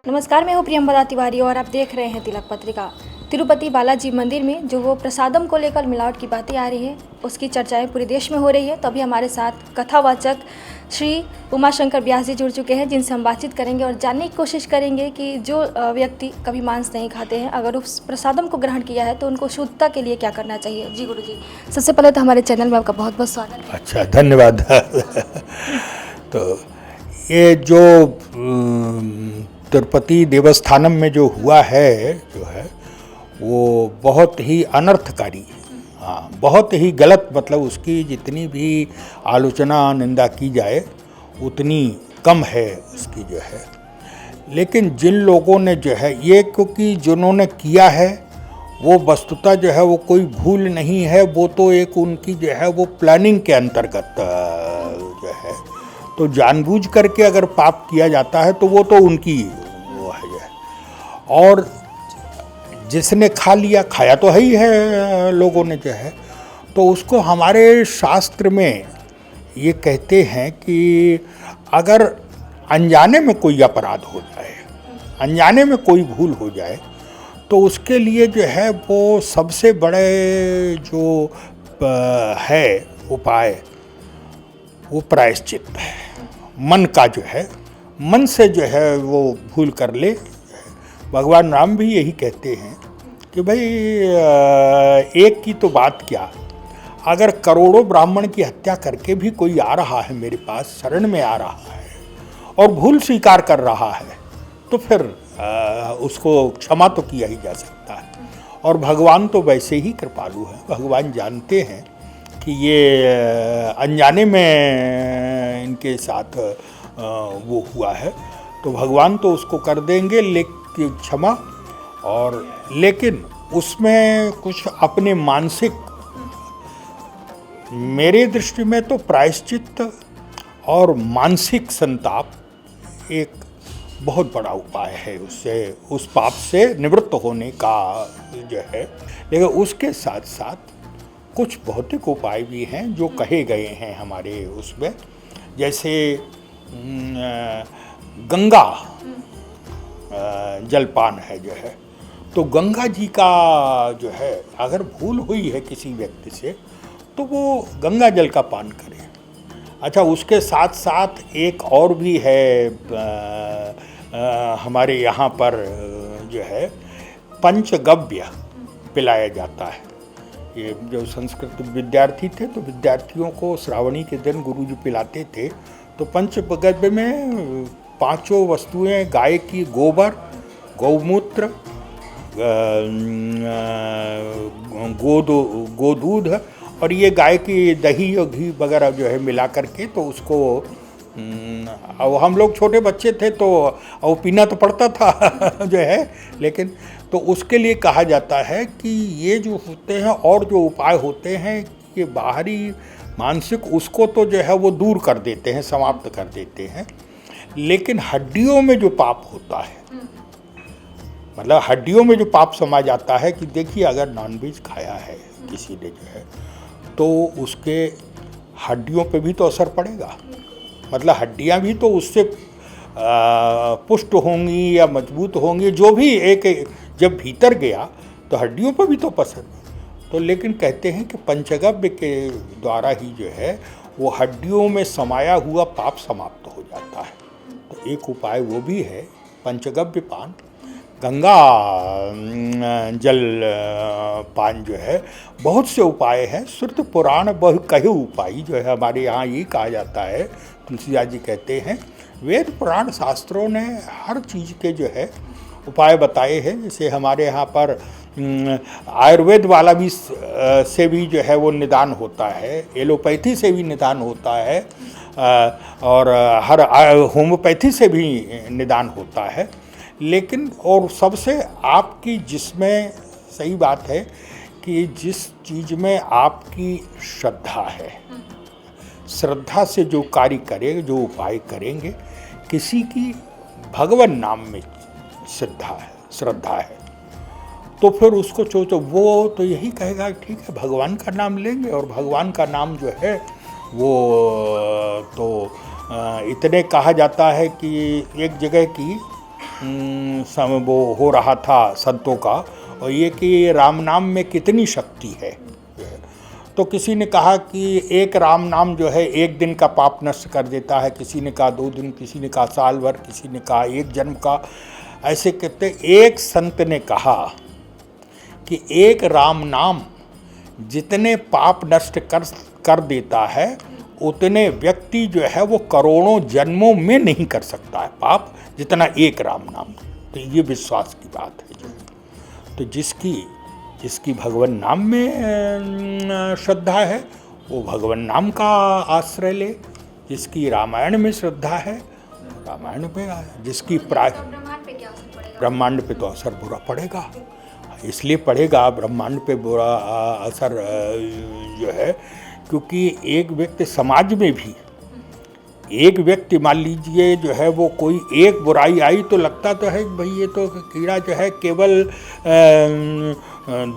नमस्कार, मैं हूँ प्रियंवदा तिवारी और आप देख रहे हैं तिलक पत्रिका। तिरुपति बालाजी मंदिर में जो वो प्रसादम को लेकर मिलावट की बातें आ रही है, उसकी चर्चाएं पूरे देश में हो रही है। तो अभी हमारे साथ कथावाचक श्री उमाशंकर व्यास जी जुड़ चुके हैं, जिनसे हम बातचीत करेंगे और जानने की कोशिश करेंगे कि जो व्यक्ति कभी मांस नहीं खाते हैं, अगर उस प्रसादम को ग्रहण किया है तो उनको शुद्धता के लिए क्या करना चाहिए। जी गुरु जी, सबसे पहले तो हमारे चैनल में आपका बहुत बहुत स्वागत है। अच्छा, धन्यवाद। तो ये जो तिरुपति देवस्थानम में जो हुआ है वो बहुत ही अनर्थकारी, हाँ, बहुत ही गलत। मतलब उसकी जितनी भी आलोचना निंदा की जाए उतनी कम है उसकी जो है। लेकिन जिन लोगों ने जो है ये, क्योंकि जिन्होंने किया है वो वस्तुतः जो है वो कोई भूल नहीं है, वो तो एक उनकी जो है वो प्लानिंग के अंतर्गत जो है, तो जानबूझ करके अगर पाप किया जाता है तो वो तो उनकी वो है जो है। और जिसने खा लिया, खाया तो है ही है लोगों ने जो है, तो उसको हमारे शास्त्र में ये कहते हैं कि अगर अनजाने में कोई अपराध हो जाए, अनजाने में कोई भूल हो जाए, तो उसके लिए जो है वो सबसे बड़े जो है उपाय वो प्रायश्चित है। मन का जो है, मन से जो है वो भूल कर ले। भगवान राम भी यही कहते हैं कि भाई एक की तो बात क्या, अगर करोड़ों ब्राह्मण की हत्या करके भी कोई आ रहा है मेरे पास, शरण में आ रहा है और भूल स्वीकार कर रहा है, तो फिर उसको क्षमा तो किया ही जा सकता है। और भगवान तो वैसे ही कृपालु हैं, भगवान जानते हैं कि ये अनजाने में इनके साथ वो हुआ है, तो भगवान तो उसको कर देंगे लेकिन क्षमा। और लेकिन उसमें कुछ अपने मानसिक, मेरे दृष्टि में तो प्रायश्चित और मानसिक संताप एक बहुत बड़ा उपाय है उससे, उस पाप से निवृत्त होने का जो है। लेकिन उसके साथ साथ कुछ भौतिक उपाय भी हैं जो कहे गए हैं हमारे उसमें, जैसे गंगा जलपान है जो है, तो गंगा जी का जो है अगर भूल हुई है किसी व्यक्ति से तो वो गंगा जल का पान करे। अच्छा, उसके साथ साथ एक और भी है हमारे यहाँ पर जो है पंचगव्य पिलाया जाता है। ये जो संस्कृत विद्यार्थी थे तो विद्यार्थियों को श्रावणी के दिन गुरुजी पिलाते थे। तो पंचगव्य में पांचों वस्तुएं, गाय की गोबर, गौमूत्र, गोदूध और ये गाय की दही और घी वगैरह जो है मिला करके, तो उसको अब हम लोग छोटे बच्चे थे तो वो पीना तो पड़ता था जो है। लेकिन तो उसके लिए कहा जाता है कि ये जो होते हैं और जो उपाय होते हैं ये बाहरी मानसिक उसको तो जो है वो दूर कर देते हैं, समाप्त कर देते हैं। लेकिन हड्डियों में जो पाप होता है, मतलब हड्डियों में जो पाप समा जाता है कि देखिए अगर नॉनवेज खाया है किसी ने जो है, तो उसके हड्डियों पे भी तो असर पड़ेगा। मतलब हड्डियां भी तो उससे पुष्ट होंगी या मजबूत होंगी, जो भी एक जब भीतर गया तो हड्डियों पर भी तो असर। तो लेकिन कहते हैं कि पंचगव्य के द्वारा ही जो है वो हड्डियों में समाया हुआ पाप समाप्त हो जाता है। तो एक उपाय वो भी है पंचगव्य पान, गंगा जल पान जो है। बहुत से उपाय हैं, श्रुत पुराण बहु कहे उपाय जो है हमारे यहाँ ये कहा जाता है। तुलसीदास जी कहते हैं वेद पुराण शास्त्रों ने हर चीज़ के जो है उपाय बताए हैं। जैसे हमारे यहाँ पर आयुर्वेद वाला भी से भी जो है वो निदान होता है, एलोपैथी से भी निदान होता है, और हर होम्योपैथी से भी निदान होता है। लेकिन और सबसे आपकी जिसमें सही बात है कि जिस चीज़ में आपकी श्रद्धा है, श्रद्धा से जो कार्य करेंगे, जो उपाय करेंगे, किसी की भगवान नाम में श्रद्धा है तो फिर उसको सोचो, वो तो यही कहेगा ठीक है भगवान का नाम लेंगे। और भगवान का नाम जो है वो तो इतने कहा जाता है कि एक जगह की वो हो रहा था संतों का, और ये कि राम नाम में कितनी शक्ति है। तो किसी ने कहा कि एक राम नाम जो है एक दिन का पाप नष्ट कर देता है, किसी ने कहा 2 दिन, किसी ने कहा साल भर, किसी ने कहा 1 जन्म का। ऐसे कहते एक संत ने कहा कि एक राम नाम जितने पाप नष्ट कर देता है उतने व्यक्ति जो है वो करोड़ों जन्मों में नहीं कर सकता है पाप जितना एक राम नाम। तो ये विश्वास की बात है जो, तो जिसकी भगवान नाम में श्रद्धा है वो भगवान नाम का आश्रय ले, जिसकी रामायण में श्रद्धा है रामायण पे, जिसकी ब्रह्मांड पे तो असर बुरा पड़ेगा। इसलिए पड़ेगा ब्रह्मांड पे बुरा असर जो है क्योंकि एक व्यक्ति समाज में भी, एक व्यक्ति मान लीजिए जो है वो कोई एक बुराई आई तो लगता तो है भाई ये तो कीड़ा जो है केवल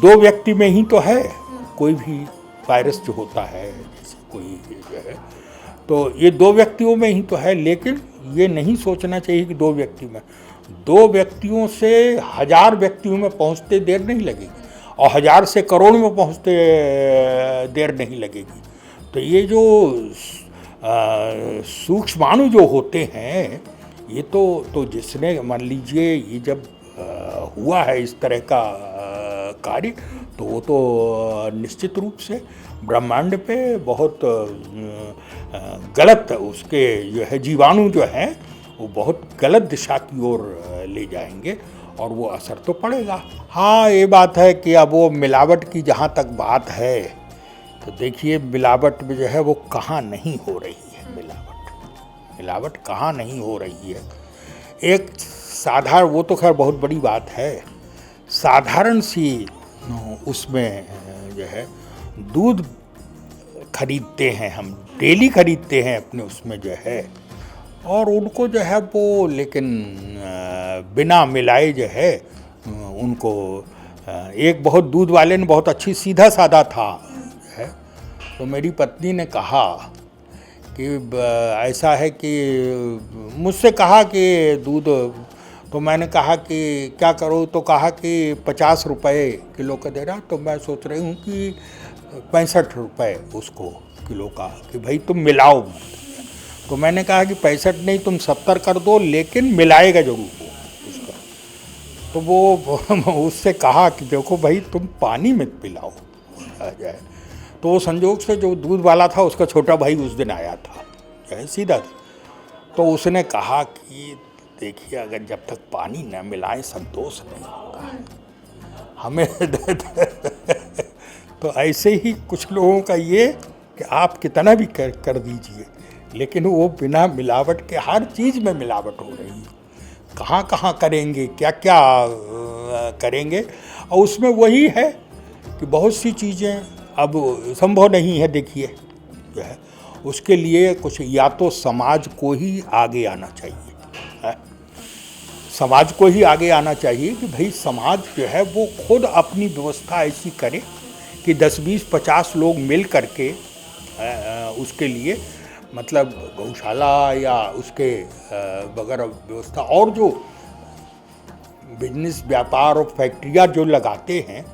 2 व्यक्ति में ही तो है, कोई भी वायरस जो होता है कोई जो है तो ये 2 व्यक्तियों में ही तो है। लेकिन ये नहीं सोचना चाहिए कि 2 व्यक्ति में, 2 व्यक्तियों से 1000 व्यक्तियों में पहुंचते देर नहीं लगेगी और 1000 से करोड़ में पहुंचते देर नहीं लगेगी। तो ये जो सूक्ष्माणु जो होते हैं ये तो जिसने मान लीजिए ये जब हुआ है इस तरह का कार्य तो वो तो निश्चित रूप से ब्रह्मांड पे बहुत गलत उसके जो है जीवाणु जो हैं वो बहुत गलत दिशा की ओर ले जाएंगे और वो असर तो पड़ेगा। हाँ ये बात है कि अब वो मिलावट की जहाँ तक बात है तो देखिए मिलावट में जो है वो कहाँ नहीं हो रही है, मिलावट कहाँ नहीं हो रही है। एक साधारण, वो तो खैर बहुत बड़ी बात है, साधारण सी उसमें जो है दूध खरीदते हैं हम, डेली खरीदते हैं अपने उसमें जो है, और उनको जो है वो लेकिन बिना मिलाए जो है उनको एक बहुत दूध वाले ने बहुत अच्छी सीधा साधा था है, तो मेरी पत्नी ने कहा कि ऐसा है कि मुझसे कहा कि दूध, तो मैंने कहा कि क्या करो, तो कहा कि 50 रुपये किलो का दे रहा, तो मैं सोच रही हूँ कि 65 रुपये उसको किलो का कि भाई तुम मिलाओ। तो मैंने कहा कि 65 नहीं तुम 70 कर दो लेकिन मिलाएगा जरूर वो उसका। तो वो उससे कहा कि देखो भाई तुम पानी में पिलाओ आ जाए। तो वो संजोग से जो दूध वाला था उसका छोटा भाई उस दिन आया था जो है सीधा था, तो उसने कहा कि देखिए अगर जब तक पानी न मिलाएं संतोष नहीं होगा हमें तो ऐसे ही कुछ लोगों का ये कि आप कितना भी कर दीजिए लेकिन वो बिना मिलावट के हर चीज़ में मिलावट हो रही है, कहाँ कहाँ करेंगे क्या क्या करेंगे। और उसमें वही है कि बहुत सी चीज़ें अब संभव नहीं है। देखिए जो है उसके लिए कुछ या तो समाज को ही आगे आना चाहिए, समाज को ही आगे आना चाहिए कि भाई समाज जो है वो खुद अपनी व्यवस्था ऐसी करे कि 10, 20, 50 लोग मिल करके उसके लिए मतलब गौशाला या उसके वगैरह व्यवस्था और जो बिजनेस व्यापार और फैक्ट्रियाँ जो लगाते हैं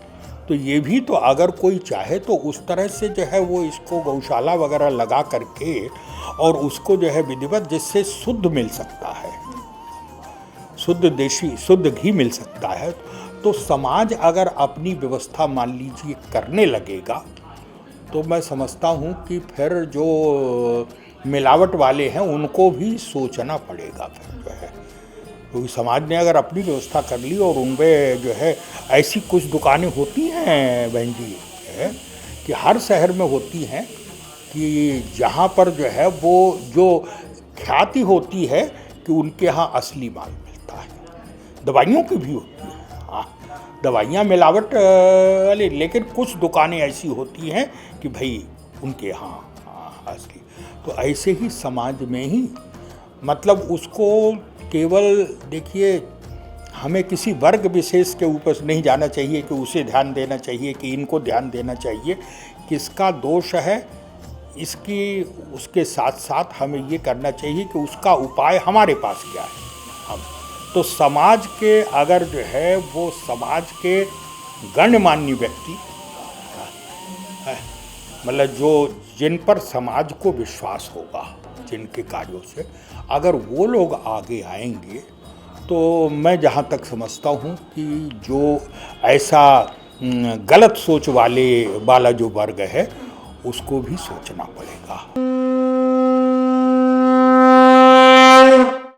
तो ये भी तो अगर कोई चाहे तो उस तरह से जो है वो इसको गौशाला वगैरह लगा करके और उसको जो है विधिवत जिससे शुद्ध मिल सकता है, शुद्ध देशी शुद्ध घी मिल सकता है। तो समाज अगर अपनी व्यवस्था मान लीजिए करने लगेगा तो मैं समझता हूँ कि फिर जो मिलावट वाले हैं उनको भी सोचना पड़ेगा फिर जो है, क्योंकि समाज ने अगर अपनी व्यवस्था कर ली और उनमें जो है ऐसी कुछ दुकानें होती हैं बहन जी है कि हर शहर में होती हैं कि जहाँ पर जो है वो जो ख्याति होती है कि उनके यहाँ असली माल मिलता है, दवाइयों की भी होती है, हाँ दवाइयाँ मिलावट वाली, लेकिन कुछ दुकानें ऐसी होती हैं कि भाई उनके यहाँ असली। तो ऐसे ही समाज में ही मतलब उसको केवल देखिए हमें किसी वर्ग विशेष के ऊपर नहीं जाना चाहिए कि उसे ध्यान देना चाहिए कि इनको ध्यान देना चाहिए, किसका दोष है इसकी उसके साथ साथ हमें ये करना चाहिए कि उसका उपाय हमारे पास क्या है, हम तो समाज के अगर जो है वो समाज के गण्यमान्य व्यक्ति मतलब जो जिन पर समाज को विश्वास होगा, जिनके कार्यों से अगर वो लोग आगे आएंगे तो मैं जहाँ तक समझता हूँ कि जो ऐसा गलत सोच वाला जो वर्ग है उसको भी सोचना पड़ेगा।